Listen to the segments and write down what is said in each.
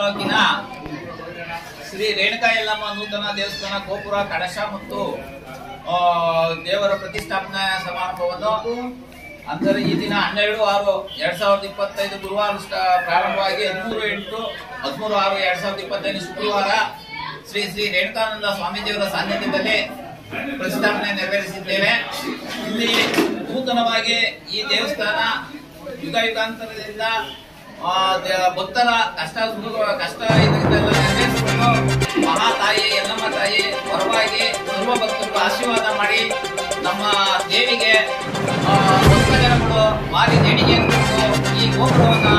ತಾಲೂಕಿನ ಶ್ರೀ ರೇಣುಕಾ ಯಲ್ಲಮ್ಮ ನೂತನ ದೇವಸ್ಥಾನ ಗೋಪುರ ಕಳಶ ಮತ್ತು ದೇವರ ಪ್ರತಿಷ್ಠಾಪನಾ ಸಮಾರಂಭವನ್ನು ಅಂದರೆ ಈ ದಿನ 12/6/2025 ಗುರುವಾರ ಪ್ರಾರಂಭವಾಗಿ 13/8/13/6/2025 ಶುಕ್ರವಾರ ಶ್ರೀ ಶ್ರೀ ರೇಣುಕಾನಂದ ಸ್ವಾಮೀಜಿಯವರ ಸಾನ್ನಿಧ್ಯದಲ್ಲಿ ಪ್ರತಿಷ್ಠಾಪನೆ ನೆರವೇರಿಸಿದ್ದೇವೆ. ಇಲ್ಲಿ ನೂತನವಾಗಿ ಈ ದೇವಸ್ಥಾನ ಯುಗ ಯುಗಾಂತರದಿಂದ ಭಕ್ತರ ಕಷ್ಟ ಇದರಿಂದೆಲ್ಲ ನೆರವೇರಿಸಿಕೊಂಡು ಮಹಾತಾಯಿ ಯಲ್ಲಮ್ಮ ತಾಯಿ ಹೊರವಾಗಿ ಸರ್ವ ಭಕ್ತರಿಗೂ ಆಶೀರ್ವಾದ ಮಾಡಿ ನಮ್ಮ ದೇವಿಗೆ ಭಕ್ತಜನಗಳು ಮಾರಿ ದೇಣಿಗೆ ಈ ಗೋಪುರವನ್ನ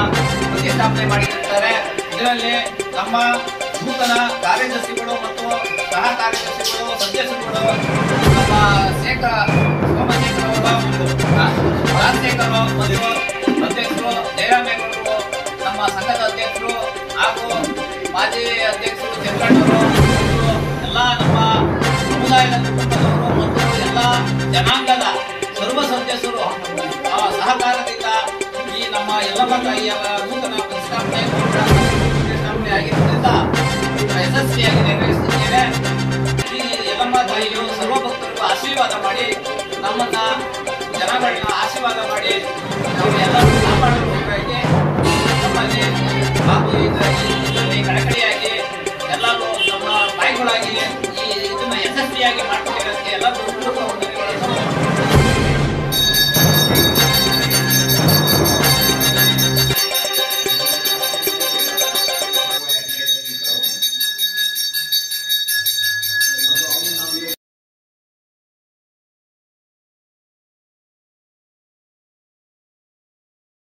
ಪ್ರತಿಷ್ಠಾಪನೆ ಮಾಡಿರುತ್ತಾರೆ. ಇದರಲ್ಲಿ ನಮ್ಮ ನೂತನ ಕಾರ್ಯದರ್ಶಿಗಳು ಮತ್ತು ಸಹ ಕಾರ್ಯದರ್ಶಿಗಳು ಸದಸ್ಯರುಗಳು ನಮ್ಮ ಸೋಮಶೇಖರ ರಾಜಶೇಖರ ಮತ್ತು ಅಧ್ಯಕ್ಷರು ಜಯರಾಮೇಗೌಡರು, ನಮ್ಮ ಸಂಘದ ಅಧ್ಯಕ್ಷರು ಹಾಗೂ ಮಾಜಿ ಅಧ್ಯಕ್ಷರು ಚಂದ್ರಣ್ಣವರು, ಎಲ್ಲ ನಮ್ಮ ಸಮುದಾಯದ ಕುಟುಂಬದವರು ಮತ್ತು ಎಲ್ಲ ಜನಾಂಗದ ಸರ್ವ ಸದಸ್ಯರು ಸಹಕಾರದಿಂದ ಈ ನಮ್ಮ ಯಲ್ಲಮ್ಮ ತಾಯಿಯ ನೂತನ ಪ್ರತಿಷ್ಠಾಪನೆ ಆಗಿರುವುದರಿಂದ ಯಶಸ್ವಿಯಾಗಿ ನೆರವೇರಿಸುತ್ತೇವೆ. ಈ ಯಲ್ಲಮ್ಮ ತಾಯಿಯು ಸರ್ವ ಭಕ್ತರಿಗೂ ಆಶೀರ್ವಾದ ಮಾಡಿ ನಮ್ಮನ್ನ ಜನಗಳನ್ನ ಆಶೀರ್ವಾದ ಮಾಡಿ ನಾವು ಎಲ್ಲರೂ ಕಾಪಾಡಬೇಕಾಗಿ ನಮ್ಮಲ್ಲಿ ಹಾಗೂ ಇದರಲ್ಲಿ ಕಳಕಳಿಯಾಗಿ ಎಲ್ಲರೂ ನಮ್ಮ ತಾಯಿಗಳಾಗಿ ಈ ಇದನ್ನ ಯಶಸ್ವಿಯಾಗಿ ಮಾಡ್ಕೊಂಡಿರೋದಕ್ಕೆ ಎಲ್ಲರೂ